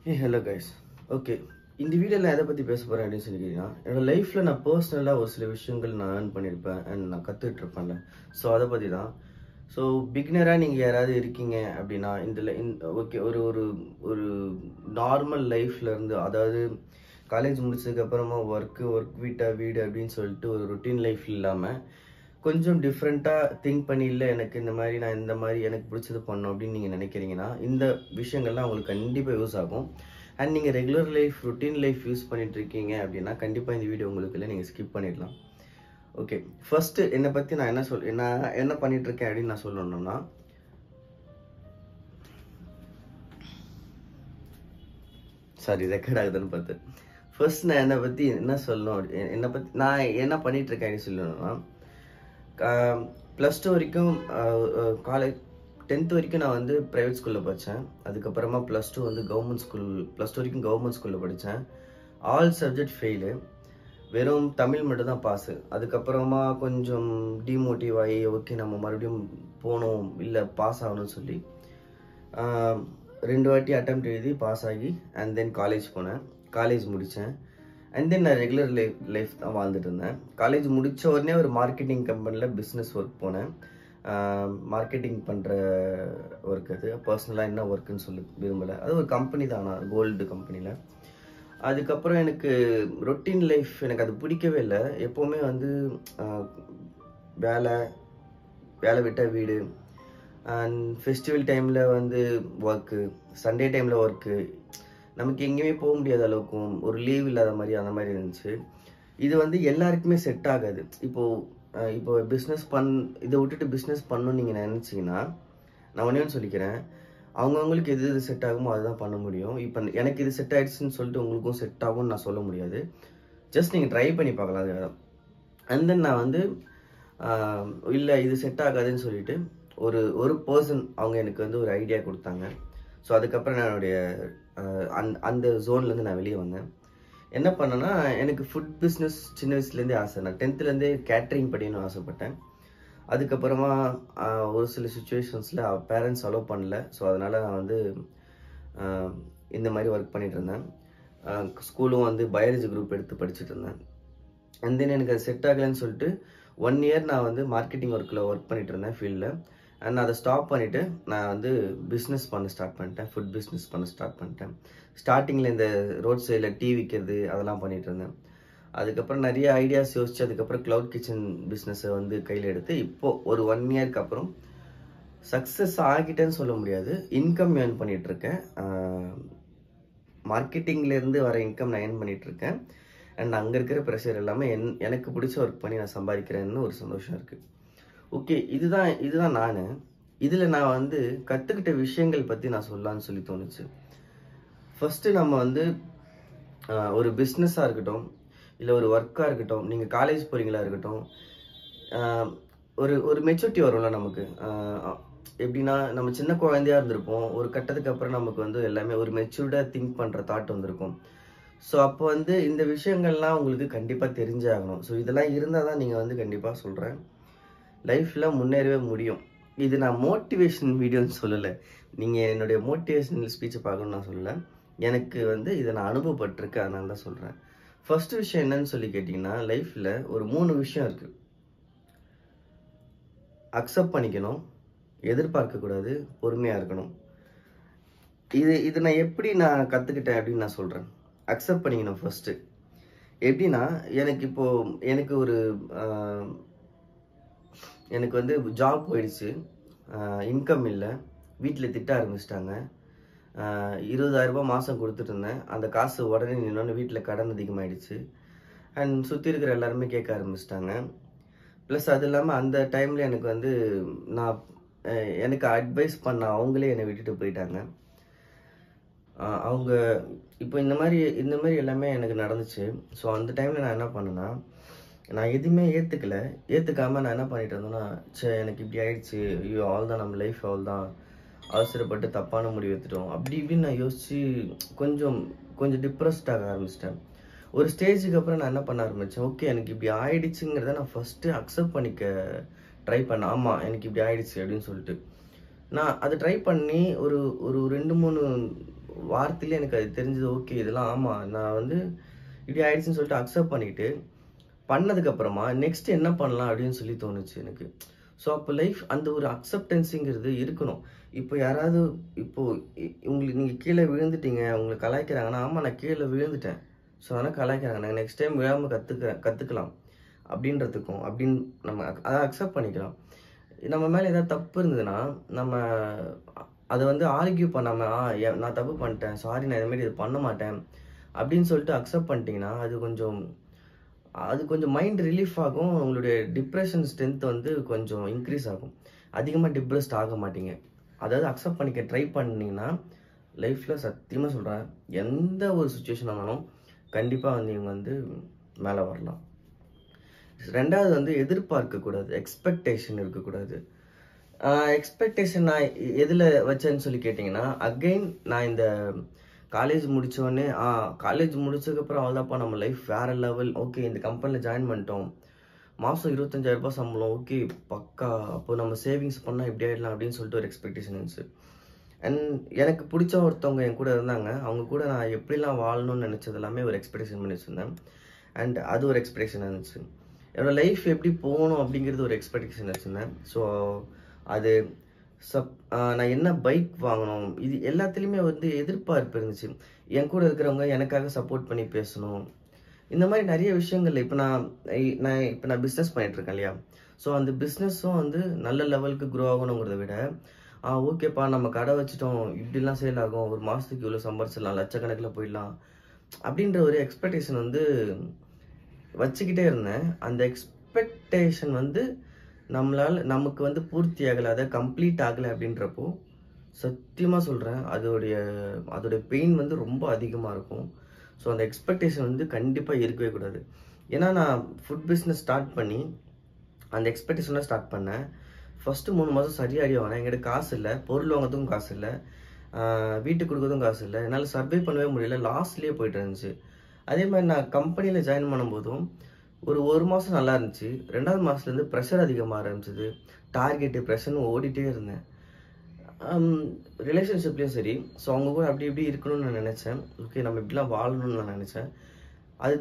Hello guys. Okay. இந்த வீடியோல எதை பத்தி பேச போறேன் அப்படின்னு சொல்லிக்கிறீங்கன்னா என்னோட லைஃப்ல நான் பர்சனலா ஒரு சில விஷயங்கள் நான் ஏர்ன் பண்ணியிருப்பேன் அண்ட் நான் கத்துட்டு இருப்பேன்ல. ஸோ அதை பத்தி தான். ஸோ பிகினரா நீங்க யாராவது இருக்கீங்க அப்படின்னா ஓகே ஒரு ஒரு ஒரு நார்மல் லைஃப்ல இருந்து, அதாவது காலேஜ் முடிச்சதுக்கு அப்புறமா ஒர்க் வீடு அப்படின்னு சொல்லிட்டு ஒரு ரொட்டீன் லைஃப் இல்லாம கொஞ்சம் டிஃப்ரெண்ட்டாக திங்க் பண்ணி, இல்லை எனக்கு நான் இந்த மாதிரி எனக்கு பிடிச்சது பண்ணணும் அப்படின்னு நீங்கள் நினைக்கிறீங்கன்னா இந்த விஷயங்கள்லாம் உங்களுக்கு கண்டிப்பாக யூஸ் ஆகும். அண்ட் நீங்கள் regular life routine life use பண்ணிட்டு இருக்கீங்க அப்படின்னா கண்டிப்பாக இந்த வீடியோ உங்களுக்கு இல்லை, நீங்கள் ஸ்கிப் பண்ணிடலாம். ஓகே, ஃபர்ஸ்ட்டு என்னை பற்றி நான் என்ன பண்ணிட்டு இருக்கேன் அப்படின்னு நான் சொல்லணும்னா, சாரி ரெக்கார்ட் ஆகுதுன்னு பார்த்து ஃபர்ஸ்ட் நான் என்னை பற்றி என்ன சொல்லணும், நான் என்ன பண்ணிட்டு இருக்கேன் அப்படின்னு சொல்லணும்னா, +2 வரைக்கும் காலேஜ் 10th வரைக்கும் நான் வந்து ப்ரைவேட் ஸ்கூலில் படித்தேன். அதுக்கப்புறமா +2 வந்து +2 வரைக்கும் கவர்மெண்ட் ஸ்கூலில் படித்தேன். ஆல் சப்ஜெக்ட் ஃபெயிலு, வெறும் தமிழ் மட்டும் தான் பாஸு. அதுக்கப்புறமா கொஞ்சம் டிமோட்டிவ் ஆகி, ஓகே நம்ம மறுபடியும் போகணும், இல்லை பாஸ் ஆகணும்னு சொல்லி 2 வாட்டி அட்டெம்ப்ட் எழுதி பாஸ் ஆகி அண்ட் தென் காலேஜ் போனேன். காலேஜ் முடித்தேன். அண்ட் தென் நான் ரெகுலர் லைஃப் தான் வாழ்ந்துட்டு இருந்தேன். காலேஜ் முடித்த உடனே ஒரு மார்க்கெட்டிங் கம்பெனியில் பிஸ்னஸ் ஒர்க் போனேன். மார்க்கெட்டிங் பண்ணுற ஒர்க். அது பர்சனலாக என்ன ஒர்க்குன்னு சொல்லி விரும்பலை, அது ஒரு கம்பெனி தான், நான் கோல்டு கம்பெனியில். அதுக்கப்புறம் எனக்கு ரொட்டீன் லைஃப் எனக்கு அது பிடிக்கவே இல்லை. எப்போவுமே வந்து வேலை விட்டால் வீடு, அண்ட் ஃபெஸ்டிவல் டைமில் வந்து ஒர்க்கு, சண்டே டைமில் ஒர்க்கு, நமக்கு எங்கேயுமே போக முடியாத அளவுக்கும் ஒரு லீவ் இல்லாத மாதிரி அந்த மாதிரி இருந்துச்சு. இது வந்து எல்லாருக்குமே செட் ஆகாது. இப்போ இதை விட்டுட்டு பிஸ்னஸ் பண்ணணும்னு நீங்கள் நினச்சிங்கன்னா, நான் ஒன்றே சொல்லிக்கிறேன், அவங்கவுங்களுக்கு எது செட் ஆகுமோ அதுதான் பண்ண முடியும். இப்போ எனக்கு இது செட் ஆகிடுச்சுன்னு சொல்லிட்டு உங்களுக்கும் செட் ஆகும்னு நான் சொல்ல முடியாது. ஜஸ்ட் நீங்கள் ட்ரை பண்ணி பார்க்கலாம். அது அண்ட் தென் நான் வந்து இல்லை இது செட் ஆகாதுன்னு சொல்லிட்டு ஒரு பர்சன் அவங்க எனக்கு வந்து ஒரு ஐடியா கொடுத்தாங்க. ஸோ அதுக்கப்புறம் நான் என்னுடைய அந்த ஜோன்லேருந்து நான் வெளியே வந்தேன். என்ன பண்ணேன்னா, எனக்கு ஃபுட் பிஸ்னஸ் சின்ன வயசுலேருந்தே ஆசை. நான் 10th கேட்ரிங் படிக்கணும்னு ஆசைப்பட்டேன். அதுக்கப்புறமா ஒரு சில சுச்சுவேஷன்ஸில் பேரண்ட்ஸ் அலோவ் பண்ணல. ஸோ அதனால் நான் வந்து இந்த மாதிரி ஒர்க் பண்ணிகிட்டு இருந்தேன். ஸ்கூலும் வந்து பயாலஜி குரூப் எடுத்து படிச்சுட்டு இருந்தேன். அண்ட் தென் எனக்கு அது செட் ஆகலைன்னு சொல்லிட்டு 1 year நான் வந்து மார்க்கெட்டிங் ஒர்க்கில் ஒர்க் பண்ணிகிட்டு இருந்தேன் ஃபீல்டில். அண்ட் அதை ஸ்டாப் பண்ணிவிட்டு நான் வந்து பிஸ்னஸ் பண்ண ஸ்டார்ட் பண்ணிட்டேன். ஃபுட் பிஸ்னஸ் பண்ண ஸ்டார்ட் பண்ணிட்டேன். ஸ்டார்டிங்கில் இந்த ரோட் சைடில் டீ விற்கிறது அதெல்லாம் பண்ணிகிட்டு இருந்தேன். அதுக்கப்புறம் நிறைய ஐடியாஸ் யோசிச்சு அதுக்கப்புறம் க்ளவுட் கிச்சன் பிஸ்னஸை வந்து கையில் எடுத்து இப்போது ஒரு 1 yearக்கு அப்புறம் சக்ஸஸ் ஆகிட்டேன்னு சொல்ல முடியாது, இன்கம் ஏர்ன் பண்ணிகிட்ருக்கேன். மார்க்கெட்டிங்லேருந்து வர இன்கம் நான் ஏர்ன் பண்ணிகிட்ருக்கேன். அண்ட் அங்கே இருக்கிற ப்ரெஷர் எல்லாமே எனக்கு பிடிச்ச ஒர்க் பண்ணி நான் சம்பாதிக்கிறேன்னு ஒரு சந்தோஷம் இருக்குது. ஓகே, இதுதான் நான் இதில் நான் வந்து கற்றுக்கிட்ட விஷயங்கள் பற்றி நான் சொல்லலான்னு சொல்லி தோணுச்சு. ஃபஸ்ட்டு நம்ம வந்து ஒரு பிஸ்னஸாக இருக்கட்டும், இல்லை ஒரு ஒர்க்காக இருக்கட்டும், நீங்கள் காலேஜ் போகிறீங்களா இருக்கட்டும், ஒரு மெச்சூரிட்டி வரும்ல நமக்கு. எப்படின்னா, நம்ம சின்ன குழந்தையாக இருந்திருப்போம், ஒரு கட்டத்துக்கு அப்புறம் நமக்கு வந்து எல்லாமே ஒரு மெச்சூர்டாக திங்க் பண்ணுற தாட் வந்திருக்கும். ஸோ அப்போ வந்து இந்த விஷயங்கள்லாம் உங்களுக்கு கண்டிப்பாக தெரிஞ்சாகணும். ஸோ இதெல்லாம் இருந்தால் தான் நீங்கள் வந்து கண்டிப்பாக சொல்கிறேன் லைஃப்பில் முன்னேறவே முடியும். இது நான் மோட்டிவேஷன் வீடியோன்னு சொல்லலை, நீங்கள் என்னுடைய மோட்டிவேஷனல் ஸ்பீச்சை பார்க்கணுன்னு நான் சொல்லலை. எனக்கு வந்து இதை நான் அனுபவப்பட்டிருக்கேன், அதனால தான் சொல்கிறேன். ஃபர்ஸ்ட் விஷயம் என்னன்னு சொல்லி கேட்டிங்கன்னா, லைஃப்பில் ஒரு 3 விஷயம் இருக்குது. அக்செப்ட் பண்ணிக்கணும், எதிர்பார்க்கக்கூடாது, பொறுமையாக இருக்கணும். இது நான் எப்படி கற்றுக்கிட்டேன் அப்படின்னு நான் சொல்கிறேன். அக்செப்ட் பண்ணிக்கணும் ஃபர்ஸ்ட்டு. எப்படின்னா, எனக்கு வந்து ஜாப் போயிடுச்சு, இன்கம் இல்லை, வீட்டில் திட்ட ஆரம்பிச்சிட்டாங்க. 20,000 ரூபாய் மாதம் கொடுத்துட்டு இருந்தேன், அந்த காசு உடனே நின்னோன்னு வீட்டில் கடன் அதிகமாகிடுச்சு. அண்ட் சுற்றி இருக்கிற எல்லாருமே கேட்க ஆரம்பிச்சிட்டாங்க. ப்ளஸ் அது இல்லாமல் அந்த டைமில் எனக்கு வந்து எனக்கு அட்வைஸ் பண்ண அவங்களே என்னை விட்டுட்டு போயிட்டாங்க. அவங்க இப்போ இந்த மாதிரி எல்லாமே எனக்கு நடந்துச்சு. ஸோ அந்த டைமில் நான் என்ன பண்ணேன்னா, நான் எதுவுமே ஏற்றுக்காமல் நான் என்ன பண்ணிட்டு இருந்தேன்னா, எனக்கு இப்படி ஆயிடுச்சு, ஐயோ அவள் தான், நம்ம லைஃப் அவள் தான், அவசரப்பட்டு தப்பான முடிவு எடுத்துட்டோம் அப்படி இப்படின்னு நான் யோசித்து கொஞ்சம் டிப்ரெஸ்ட் ஆக ஆரம்பிச்சிட்டேன். ஒரு ஸ்டேஜுக்கு அப்புறம் நான் என்ன பண்ண ஆரம்பித்தேன், ஓகே எனக்கு இப்படி ஆயிடுச்சுங்கிறத நான் ஃபஸ்ட்டு அக்செப்ட் பண்ணிக்க ட்ரை பண்ணேன். ஆமாம் எனக்கு இப்படி ஆயிடுச்சு அப்படின்னு சொல்லிட்டு நான் அதை ட்ரை பண்ணி ஒரு 2-3 வார்த்தையிலே எனக்கு அது தெரிஞ்சது. ஓகே, இதெல்லாம் ஆமாம், நான் வந்து இப்படி ஆயிடுச்சுன்னு சொல்லிட்டு அக்செப்ட் பண்ணிக்கிட்டு பண்ணதுக்கப்புறமா நெக்ஸ்ட் என்ன பண்ணலாம் அப்படின்னு சொல்லி தோணுச்சு எனக்கு. ஸோ அப்போ லைஃப் அந்த ஒரு அக்செப்டன்ஸுங்கிறது இருக்கணும். இப்போ யாராவது இப்போ உங்களுக்கு நீங்கள் கீழே விழுந்துட்டீங்க, உங்களை கலாய்க்கிறாங்கன்னா, ஆமாம் நான் கீழே விழுந்துட்டேன், ஸோ அதனால் கலாய்க்கிறாங்க, நாங்கள் நெக்ஸ்ட் டைம் விழாமல் கற்றுக்கலாம் அப்படின்றதுக்கும் அப்படின்னு நம்ம அதை அக்செப்ட் பண்ணிக்கலாம். நம்ம மேலே ஏதாவது தப்பு இருந்ததுன்னா நம்ம அதை வந்து ஆர்கியூ பண்ணாமல் நான் தப்பு பண்ணிட்டேன், சாரி, நான் இதுமாரி இது பண்ண மாட்டேன் அப்படின்னு சொல்லிட்டு அக்செப்ட் பண்ணிட்டீங்கன்னா அது கொஞ்சம் மைண்ட் ரிலீஃப் ஆகும். உங்களுடைய டிப்ரெஷன் ஸ்ட்ரென்த் வந்து கொஞ்சம் இன்க்ரீஸ் ஆகும். அதிகமாக டிப்ரெஸ்ட் ஆக மாட்டீங்க. அதாவது அக்செப்ட் பண்ணிக்க ட்ரை பண்ணிங்கன்னா லைஃப்பில் சத்தியமாக சொல்கிறேன், எந்த ஒரு சுச்சுவேஷன் ஆனாலும் கண்டிப்பாக வந்து இவங்க வந்து மேலே வரலாம். ரெண்டாவது வந்து எதிர்பார்க்கக்கூடாது, எக்ஸ்பெக்டேஷன் இருக்கக்கூடாது. எக்ஸ்பெக்டேஷன் நான் எதில் வச்சேன்னு சொல்லி கேட்டிங்கன்னா, அகெயின் நான் இந்த காலேஜ் முடித்தோடனே காலேஜ் முடிச்சதுக்கப்புறம் அவ்வளோதான்ப்பா நம்ம லைஃப் வேறு லெவல், ஓகே இந்த கம்பெனியில் ஜாயின் பண்ணிட்டோம், மாதம் 25,000 சம்பளம், ஓகே பக்கா, அப்போ நம்ம சேவிங்ஸ் பண்ணால் இப்படி ஆகிடலாம் அப்படின்னு சொல்லிட்டு ஒரு எக்ஸ்பெக்டேஷன் இருந்துச்சு. அண்ட் எனக்கு பிடிச்ச ஒருத்தவங்க என் கூட இருந்தாங்க, அவங்க கூட நான் எப்படிலாம் வாழணும்னு நினச்சது எல்லாமே ஒரு எக்ஸ்பெக்டேஷன் பண்ணி வச்சுருந்தேன். அண்ட் அது ஒரு எக்ஸ்பெக்டேஷன் இருந்துச்சு. என்னோடய லைஃப் எப்படி போகணும் அப்படிங்கிறது ஒரு எக்ஸ்பெக்டேஷன் வச்சுருந்தேன். ஸோ அது நான் என்ன பைக் வாங்கணும், இது எல்லாத்துலேயுமே வந்து எதிர்பார்ப்பு இருந்துச்சு. என் கூட இருக்கிறவங்க எனக்காக சப்போர்ட் பண்ணி பேசணும், இந்த மாதிரி நிறைய விஷயங்கள். இப்போ நான் பிஸ்னஸ் பண்ணிகிட்ருக்கேன் இல்லையா, ஸோ அந்த பிஸ்னஸும் வந்து நல்ல லெவலுக்கு க்ரோ ஆகணுங்கிறத விட, ஓகேப்பா நம்ம கடை வச்சுட்டோம், இப்படிலாம் சேல் ஆகும், ஒரு மாதத்துக்கு இவ்வளோ சம்பாரிச்சிடலாம், லட்சக்கணக்கில் போயிடலாம் அப்படின்ற ஒரு எக்ஸ்பெக்டேஷன் வந்து வச்சுக்கிட்டே இருந்தேன். அந்த எக்ஸ்பெக்டேஷன் வந்து நமக்கு வந்து பூர்த்தி ஆகலை, அதை கம்ப்ளீட் ஆகலை அப்படின்றப்போ சத்தியமாக சொல்கிறேன், அதோடைய பெயின் வந்து ரொம்ப அதிகமாக இருக்கும். ஸோ அந்த எக்ஸ்பெக்டேஷன் வந்து கண்டிப்பாக இருக்கவே கூடாது. ஏன்னா நான் ஃபுட் பிஸ்னஸ் ஸ்டார்ட் பண்ணி அந்த எக்ஸ்பெக்டேஷனாக ஸ்டார்ட் பண்ணேன். ஃபஸ்ட்டு 3 மாதம் சரியாக அடி வாங்கினேன். என்கிட்ட காசு இல்லை, பொருள் வாங்கிறதுக்கும் காசு இல்லை, வீட்டுக்கு கொடுக்கறதும் காசு இல்லை, என்னால் சர்வே பண்ணவே முடியல, லாஸ்ட்லேயே போயிட்டு இருந்துச்சு. அதே மாதிரி நான் கம்பெனியில் ஜாயின் பண்ணும்போதும் ஒரு மாதம் நல்லா இருந்துச்சு. 2வது மாதத்துலேருந்து ப்ரெஷர் அதிகமாக ஆரம்பிச்சிது, டார்கெட்டு ப்ரெஷர்னு ஓடிட்டே இருந்தேன். ரிலேஷன்ஷிப்லேயும் சரி, ஸோ அவங்க கூட அப்படி இப்படி இருக்கணும்னு நான் நினச்சேன். ஓகே நம்ம இப்படிலாம் வாழணும்னு நான் நினச்சேன். அது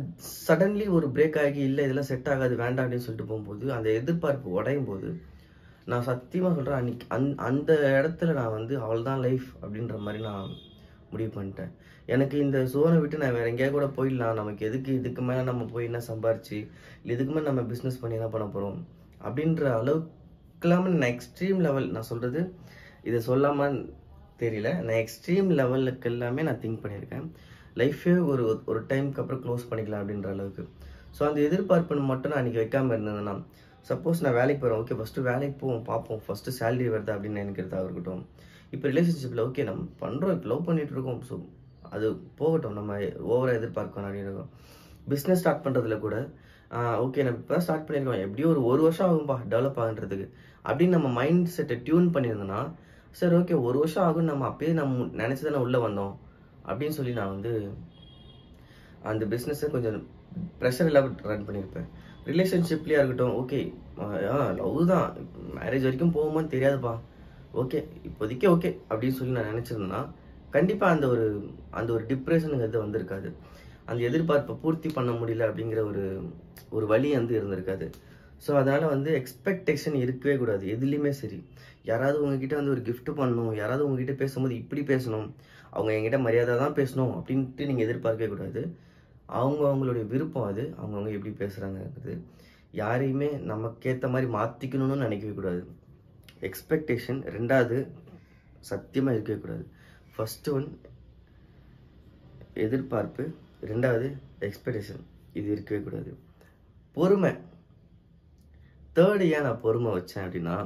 சடன்லி ஒரு பிரேக் ஆகி இல்லை இதெல்லாம் செட் ஆகாது வேண்டாம் அப்படின்னு சொல்லிட்டு போகும்போது, அந்த எதிர்பார்ப்பு உடையும் போது நான் சத்தியமாக சொல்கிறேன், அன்றைக்கி அந்த இடத்துல நான் வந்து அவ்வளோதான் லைஃப் அப்படின்ற மாதிரி நான் முடிவு பண்ணிட்டேன். எனக்கு இந்த சோனை விட்டு நான் வேறு எங்கேயா கூட போயிடலாம், நமக்கு எதுக்கு இதுக்கு மேலே நம்ம போய் என்ன சம்பாரிச்சு, இல்லை இதுக்கு மேலே நம்ம பிஸ்னஸ் பண்ணி என்ன பண்ண போகிறோம் அப்படின்ற அளவுக்குலாம் நான் எக்ஸ்ட்ரீம் லெவல், நான் சொல்கிறது இதை சொல்லாமல் தெரியல, நான் எக்ஸ்ட்ரீம் லெவலுக்கு எல்லாமே நான் திங்க் பண்ணியிருக்கேன். லைஃபே ஒரு டைமுக்கு அப்புறம் க்ளோஸ் பண்ணிக்கலாம் அப்படின்ற அளவுக்கு. ஸோ அந்த எதிர்பார்ப்புன்னு மட்டும் நான் அன்றைக்கி வைக்காமல் இருந்தேன்னா, சப்போஸ் நான் வேலைக்கு போகிறேன், ஓகே ஃபஸ்ட்டு வேலைக்கு போவோம் பார்ப்போம், ஃபஸ்ட்டு சேலரி வருதா அப்படின்னு நினைக்கிறதா இருக்கட்டும். இப்போ ரிலேஷன்ஷிப்பில் ஓகே நம்ம பண்ணுறோம், இப்போ லவ் பண்ணிகிட்டு இருக்கோம், ஸோ அது போகட்டும், நம்ம ஓவராக எதிர்பார்க்கணும் அப்படின்னு இருக்கும். பிஸ்னஸ் ஸ்டார்ட் பண்ணுறதுல கூட ஓகே நம்ம இப்போ தான் ஸ்டார்ட் பண்ணியிருக்கோம், எப்படியும் ஒரு வருஷம் ஆகும்பா டெவலப் ஆகுன்றதுக்கு அப்படின்னு நம்ம மைண்ட் செட்டை டியூன் பண்ணியிருந்தோன்னா, சரி ஓகே 1 வருஷம் ஆகுன்னு நம்ம அப்பயே நம்ம நினச்சி தானே உள்ளே வந்தோம் அப்படின்னு சொல்லி நான் வந்து அந்த பிஸ்னஸை கொஞ்சம் ப்ரெஷர் இல்லாமல் ரன் பண்ணியிருப்பேன். ரிலேஷன்ஷிப்லேயே இருக்கட்டும், ஓகே லவ் தான், மேரேஜ் வரைக்கும் போகுமான்னு தெரியாதுப்பா, ஓகே இப்போதைக்கு ஓகே அப்படின்னு சொல்லி நான் நினச்சிருந்தேன்னா கண்டிப்பாக அந்த ஒரு டிப்ரெஷனுங்கிறது வந்திருக்காது. அந்த எதிர்பார்ப்பை பூர்த்தி பண்ண முடியல அப்படிங்கிற ஒரு வலி வந்து இருந்திருக்காது. ஸோ அதனால் வந்து எக்ஸ்பெக்டேஷன் இருக்கவே கூடாது எதுலேயுமே சரி. யாராவது உங்ககிட்ட வந்து ஒரு கிஃப்ட் பண்ணணும், யாராவது உங்ககிட்ட பேசும்போது இப்படி பேசணும், அவங்க என்கிட்ட மரியாதை தான் பேசணும் அப்படின்ட்டு நீங்கள் எதிர்பார்க்கவே கூடாது. அவங்களுடைய விருப்பம் அது, அவங்கவுங்க எப்படி பேசுகிறாங்கிறது. யாரையுமே நமக்கேற்ற மாதிரி மாற்றிக்கணும்னு நினைக்கவே கூடாது. எக்ஸ்பெக்டேஷன் 2வது சத்தியமாக இருக்கவே கூடாது. ஃபஸ்ட்டு ஒன் எதிர்பார்ப்பு, 2வது எக்ஸ்பெக்டேஷன், இது இருக்கவே கூடாது. பொறுமை, 3rd ஏன் நான் பொறுமை வச்சேன் அப்படின்னா,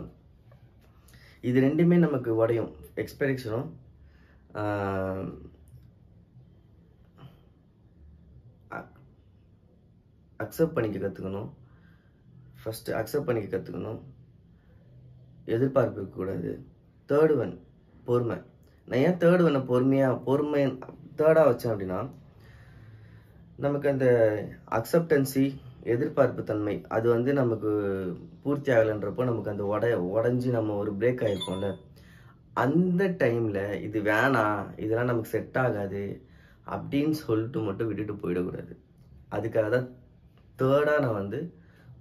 இது 2மே நமக்கு உடையும். எக்ஸ்பெக்டேஷனும் அக்செப்ட் பண்ணிக்க கற்றுக்கணும். ஃபஸ்ட்டு அக்செப்ட் பண்ணிக்க கற்றுக்கணும், எதிர்பார்ப்பு இருக்கக்கூடாது. 3rd ஒன் பொறுமை. நான் ஏன் 3rd ஒன்னை பொறுமை 3rd வச்சேன் அப்படின்னா, நமக்கு அந்த அக்செப்டன்சி, எதிர்பார்ப்பு தன்மை அது வந்து நமக்கு பூர்த்தி ஆகலைன்றப்போ நமக்கு அந்த உடஞ்சி நம்ம ஒரு பிரேக் ஆகிருப்போம்ல, அந்த டைமில் இது வேணாம், இதெல்லாம் நமக்கு செட் ஆகாது அப்படின்னு சொல்லிட்டு மட்டும் விட்டுட்டு போயிடக்கூடாது. அதுக்காக தான் தேர்டாக நான் வந்து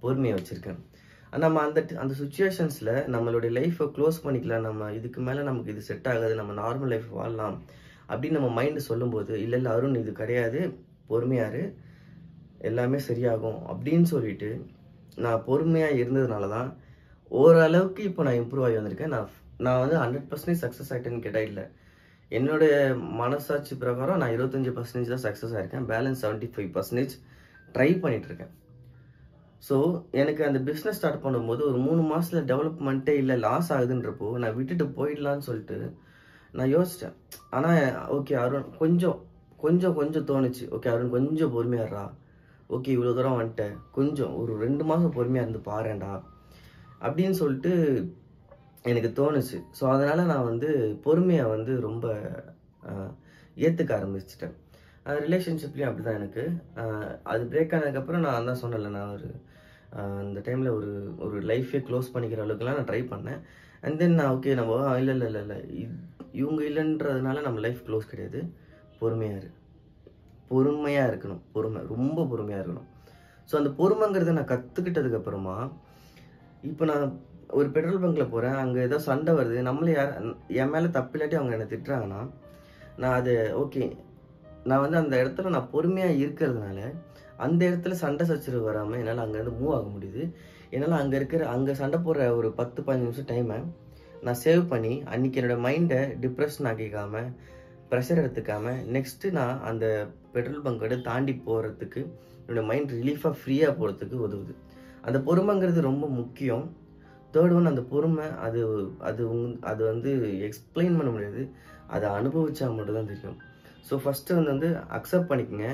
பொறுமையை வச்சுருக்கேன். நம்ம அந்த அந்த சுச்சுவேஷன்ஸில் நம்மளுடைய லைஃப்பை க்ளோஸ் பண்ணிக்கலாம், நம்ம இதுக்கு மேலே நமக்கு இது செட் ஆகாது, நம்ம நார்மல் லைஃப் வாழலாம் அப்படின்னு நம்ம மைண்டு சொல்லும்போது, இல்லை இல்லை அருண் இது கிடையாது, பொறுமையாரு, எல்லாமே சரியாகும் அப்படின்னு சொல்லிட்டு நான் பொறுமையாக இருந்ததுனால தான் ஓரளவுக்கு இப்போ நான் இம்ப்ரூவ் ஆகி வந்திருக்கேன். நான் வந்து 100% சக்ஸஸ் ஆகிட்டேன்னு கேட்டால் இல்லை. என்னுடைய மனசாட்சி பிரகாரம் நான் 25% தான் சக்ஸஸ் ஆகிருக்கேன். பேலன்ஸ் 75% ட்ரை பண்ணிகிட்ருக்கேன். ஸோ எனக்கு அந்த பிஸ்னஸ் ஸ்டார்ட் பண்ணும்போது ஒரு 3 மாதத்தில் டெவலப்மெண்ட்டே இல்லை, லாஸ் ஆகுதுன்றப்போ நான் விட்டுட்டு போயிடலான்னு சொல்லிட்டு நான் யோசித்தேன். ஆனால் ஓகே அருண் கொஞ்சம் தோணுச்சு, ஓகே அருண் கொஞ்சம் பொறுமையாடுறா, ஓகே இவ்வளோ தூரம் வந்துட்டேன், கொஞ்சம் ஒரு 2 மாதம் பொறுமையாக இருந்து பாருடா அப்படின்னு சொல்லிட்டு எனக்கு தோணுச்சு. ஸோ அதனால் நான் வந்து பொறுமையை வந்து ரொம்ப ஏற்றுக்க ஆரம்பிச்சிட்டேன். ரிலேஷன்ஷிப்லேயும் அப்படி தான் எனக்கு. அது பிரேக் ஆனதுக்கப்புறம் நான் தான் சொன்னேன்ல, நான் அந்த டைமில் ஒரு லைஃபே க்ளோஸ் பண்ணிக்கிற அளவுக்குலாம் நான் ட்ரை பண்ணேன். அண்ட் தென் நான் ஓகே நம்ம இல்லை இவங்க இல்லைன்றதுனால நம்ம லைஃப் க்ளோஸ் கிடையாது. பொறுமையாக இருக்கணும், ரொம்ப பொறுமையாக இருக்கணும். ஸோ அந்த பொறுமைங்கிறத நான் கற்றுக்கிட்டதுக்கப்புறமா இப்போ நான் ஒரு பெட்ரோல் பங்க்கில் போகிறேன், அங்கே ஏதோ சண்டை வருது, நம்மளே என் மேலே தப்பில்லாட்டி அவங்க என்னை திட்டுறாங்கன்னா நான் அது ஓகே, நான் வந்து அந்த இடத்துல நான் பொறுமையாக இருக்கிறதுனால அந்த இடத்துல சண்டை சச்சரவு வராமல் என்னால் அங்கேருந்து மூவ் ஆக முடியுது. என்னால் அங்கே சண்டை போடுற ஒரு 10-15 நிமிஷம் டைமை நான் சேவ் பண்ணி அன்றைக்கி என்னோடய மைண்டை டிப்ரெஷன் ஆக்கிக்காமல், ப்ரெஷர் எடுத்துக்காமல், நெக்ஸ்ட்டு நான் அந்த பெட்ரோல் பங்கோட தாண்டி போகிறதுக்கு என்னோடய மைண்ட் ரிலீஃபாக ஃப்ரீயாக போகிறதுக்கு உதவுது. அந்த பொறுமைங்கிறது ரொம்ப முக்கியம். தேர்ட் ஒன், அந்த பொறுமை அது வந்து எக்ஸ்பிளைன் பண்ண முடியாது, அதை அனுபவிச்சா மட்டும்தான் தெரியும். ஸோ ஃபஸ்ட்டு வந்து அக்செப்ட் பண்ணிக்கோங்க.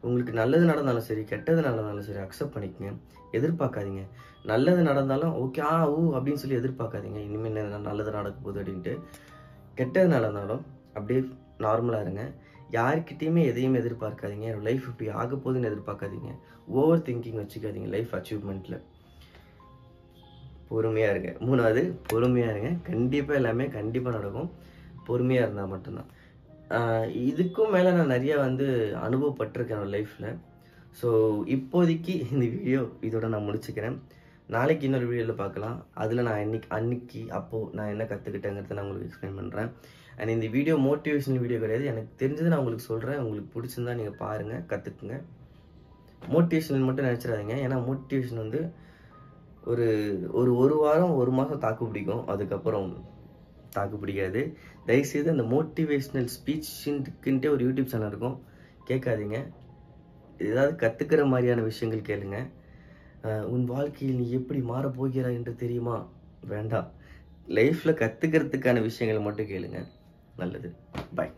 உங்களுக்கு நல்லது நடந்தாலும் சரி, கெட்டது நடந்தாலும் சரி, அக்செப்ட் பண்ணிக்கோங்க. எதிர்பார்க்காதீங்க. நல்லது நடந்தாலும் ஓகே அப்படின்னு சொல்லி எதிர்பார்க்காதீங்க, இனிமேல் நல்லது நடக்க போகுது அப்படின்ட்டு. கெட்டது நடந்தாலும் அப்படியே நார்மலாக இருங்க. யார்கிட்டையுமே எதையும் எதிர்பார்க்காதீங்க. லைஃப் இப்படி ஆக போகுதுன்னு எதிர்பார்க்காதீங்க. ஓவர் திங்கிங் வச்சுக்காதீங்க லைஃப் அச்சீவ்மெண்ட்டில். பொறுமையாக இருங்க. 3வது பொறுமையாக இருங்க. கண்டிப்பாக எல்லாமே கண்டிப்பாக நடக்கும். பொறுமையாக இருந்தால் மட்டும்தான். இதுக்கும் மேலே நான் நிறையா வந்து அனுபவப்பட்டிருக்கேன் என்னோடய லைஃப்பில். ஸோ இப்போதைக்கு இந்த வீடியோ இதோட நான் முடிச்சுக்கிறேன். நாளைக்கு இன்னொரு வீடியோவில் பார்க்கலாம். அதில் நான் அப்போது நான் என்ன கற்றுக்கிட்டேங்கிறத நான் உங்களுக்கு எக்ஸ்பிளைன் பண்ணுறேன். அண்ட் இந்த வீடியோ மோட்டிவேஷனல் வீடியோ கிடையாது, எனக்கு தெரிஞ்சதை நான் உங்களுக்கு சொல்கிறேன். உங்களுக்கு பிடிச்சிருந்தா நீங்கள் பாருங்கள், கற்றுக்குங்க. மோட்டிவேஷனல் மட்டும் நினச்சிடாதீங்க. ஏன்னா மோட்டிவேஷன் வந்து ஒரு வாரம் 1 மாதம் தாக்கு பிடிக்கும், அதுக்கப்புறம் தாக்கு பிடிக்காது. தயவுசெய்து அந்த மோட்டிவேஷ்னல் ஸ்பீச்சுன்ட்டு ஒரு யூடியூப் சேனல் இருக்கும், கேட்காதீங்க. ஏதாவது கற்றுக்கிற மாதிரியான விஷயங்கள் கேளுங்க. உன் வாழ்க்கையில் நீ எப்படி மாறப்போகிறாய் என்று தெரியுமா? வேண்டாம். லைஃப்பில் கற்றுக்கிறதுக்கான விஷயங்களை மட்டும் கேளுங்க. நல்லது. பாய்.